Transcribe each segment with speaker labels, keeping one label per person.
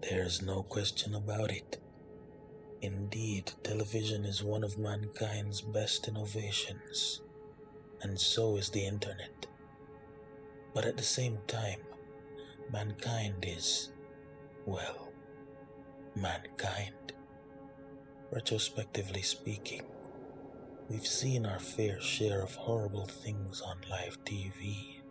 Speaker 1: There's no question about it. Indeed, television is one of mankind's best innovations, and so is the internet. But at the same time, mankind is, well, mankind. Retrospectively speaking, we've seen our fair share of horrible things on live TV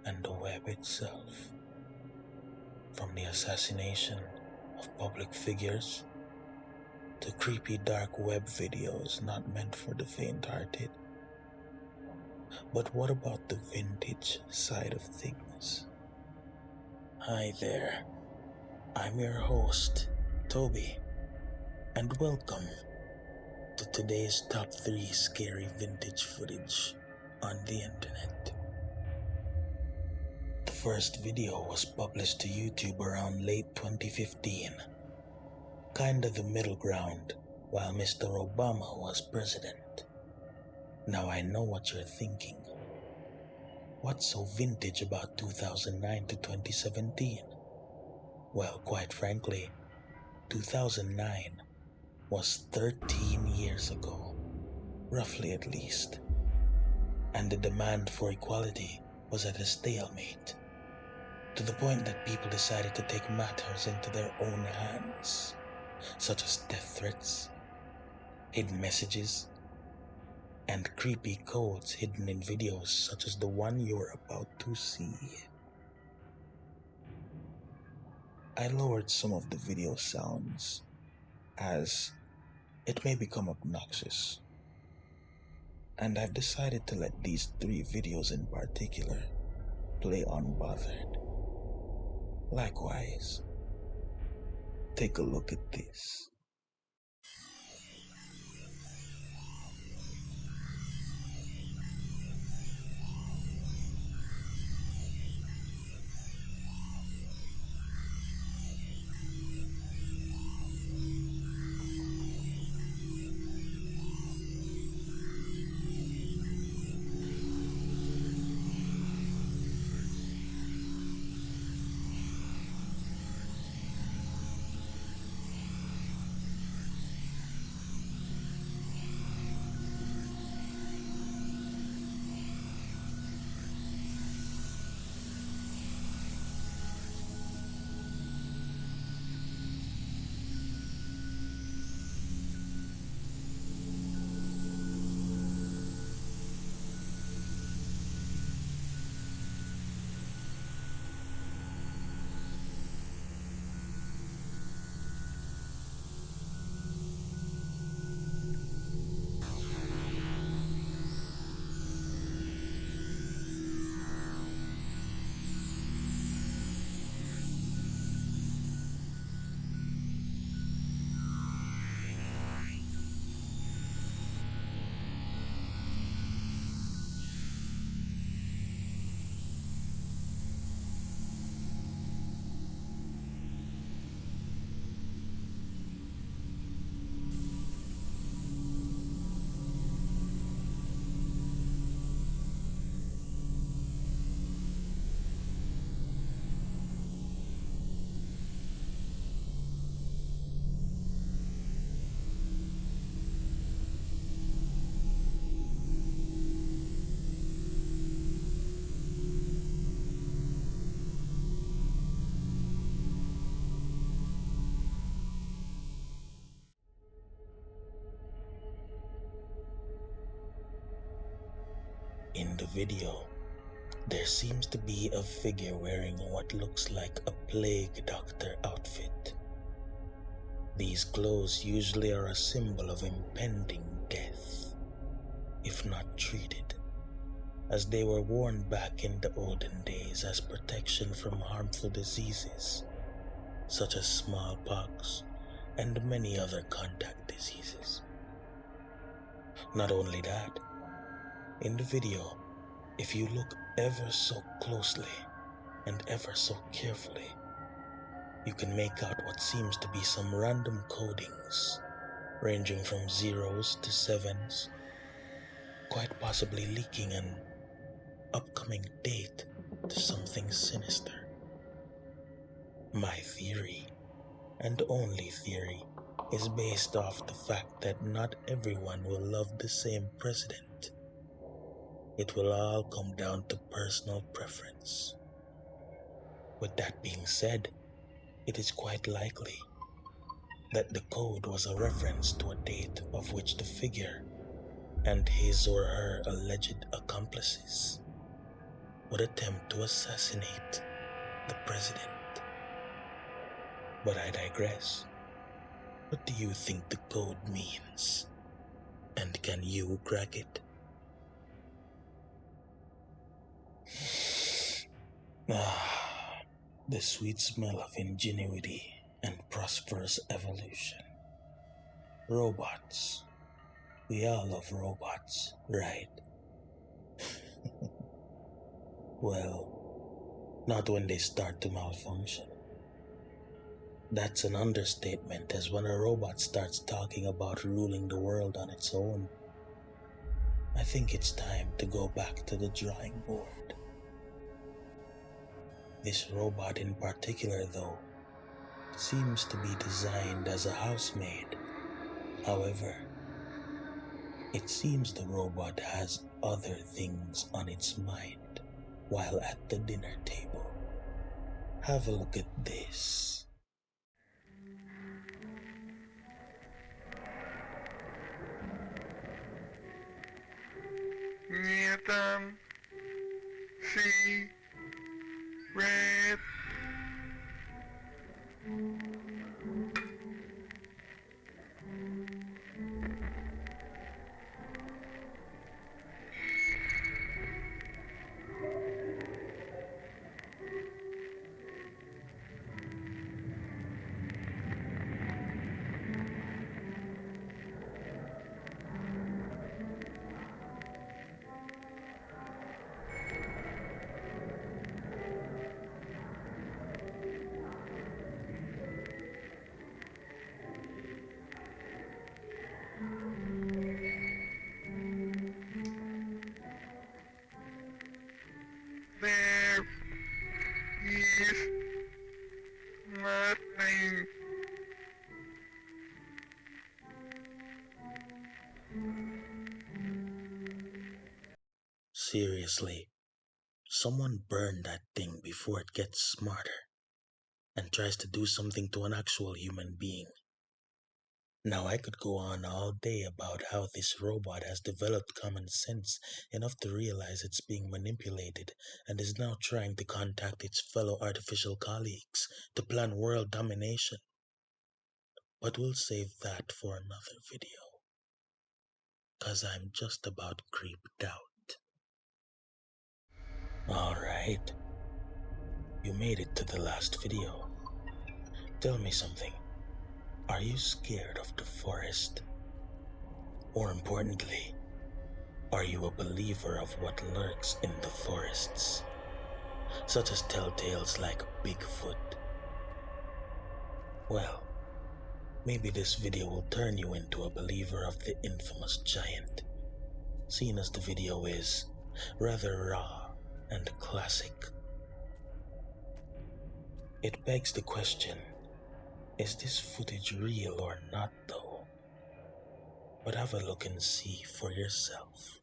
Speaker 1: and the web itself. From the assassination of public figures to creepy dark web videos not meant for the faint-hearted. But what about the vintage side of things? Hi there, I'm your host, Tobi, and welcome to today's top 3 scary vintage footage on the internet. The first video was published to YouTube around late 2015, kinda the middle ground while Mr. Obama was president. Now I know what you're thinking. What's so vintage about 2009 to 2017? Well, quite frankly, 2009 was 13 years ago, roughly at least, and the demand for equality was at a stalemate, to the point that people decided to take matters into their own hands, such as death threats, hidden messages, and creepy codes hidden in videos such as the one you're about to see. I lowered some of the video sounds, as it may become obnoxious, and I've decided to let these 3 videos in particular play unbothered. Likewise, take a look at this. In the video, there seems to be a figure wearing what looks like a plague doctor outfit. These clothes usually are a symbol of impending death, if not treated, as they were worn back in the olden days as protection from harmful diseases, such as smallpox and many other contact diseases. Not only that, in the video, if you look ever so closely and ever so carefully, you can make out what seems to be some random codings, ranging from 0s to 7s, quite possibly leaking an upcoming date to something sinister. My theory and only theory is based off the fact that not everyone will love the same president. It will all come down to personal preference. With that being said, it is quite likely that the code was a reference to a date of which the figure and his or her alleged accomplices would attempt to assassinate the president. But I digress. What do you think the code means? And can you crack it? The sweet smell of ingenuity and prosperous evolution. Robots. We all love robots, right? Well, not when they start to malfunction. That's an understatement, as when a robot starts talking about ruling the world on its own. I think it's time to go back to the drawing board. This robot in particular, though, seems to be designed as a housemaid. However, it seems the robot has other things on its mind while at the dinner table. Have a look at this.
Speaker 2: Newton, C, red. There is nothing.
Speaker 1: Seriously, someone burn that thing before it gets smarter and tries to do something to an actual human being. Now I could go on all day about how this robot has developed common sense enough to realize it's being manipulated and is now trying to contact its fellow artificial colleagues to plan world domination. But we'll save that for another video, 'cause I'm just about creeped out. Alright, you made it to the last video. Tell me something. Are you scared of the forest? More importantly, are you a believer of what lurks in the forests, such as telltales like Bigfoot? Well, maybe this video will turn you into a believer of the infamous giant, seeing as the video is rather raw and classic. It begs the question, is this footage real or not though? But have a look and see for yourself.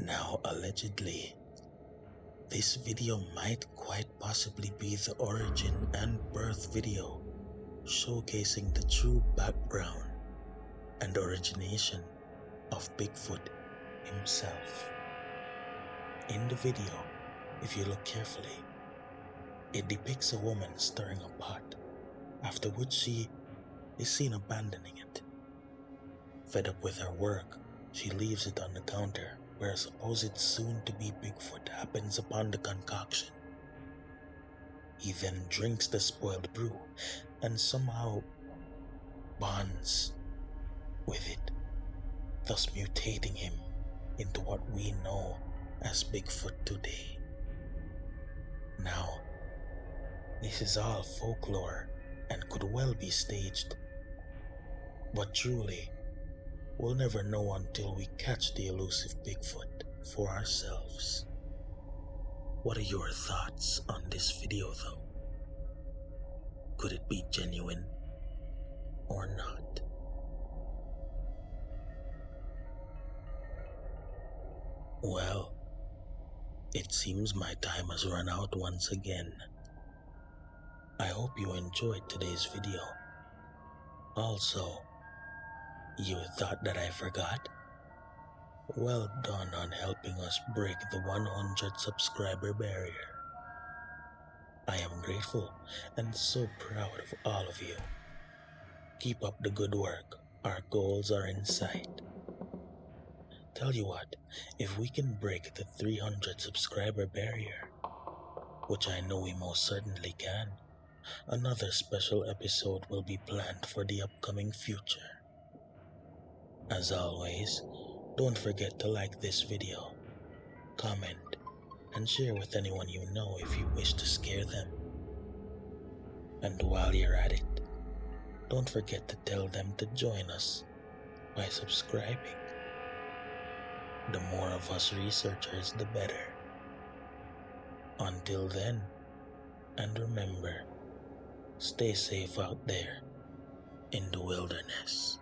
Speaker 1: Now, allegedly, this video might quite possibly be the origin and birth video showcasing the true background and origination of Bigfoot himself. In the video, if you look carefully, it depicts a woman stirring a pot, after which she is seen abandoning it. Fed up with her work, she leaves it on the counter where a supposed soon-to-be Bigfoot happens upon the concoction. He then drinks the spoiled brew and somehow bonds with it, thus mutating him into what we know as Bigfoot today. Now, this is all folklore and could well be staged, but truly, we'll never know until we catch the elusive Bigfoot for ourselves. What are your thoughts on this video though? Could it be genuine or not? Well, it seems my time has run out once again. I hope you enjoyed today's video. Also, you thought that I forgot? Well done on helping us break the 100 subscriber barrier. I am grateful and so proud of all of you. Keep up the good work. Our goals are in sight. Tell you what, if we can break the 300 subscriber barrier, which I know we most certainly can, another special episode will be planned for the upcoming future. As always, don't forget to like this video, comment, and share with anyone you know if you wish to scare them. And while you're at it, don't forget to tell them to join us by subscribing. The more of us researchers, the better. Until then, and remember, stay safe out there in the wilderness.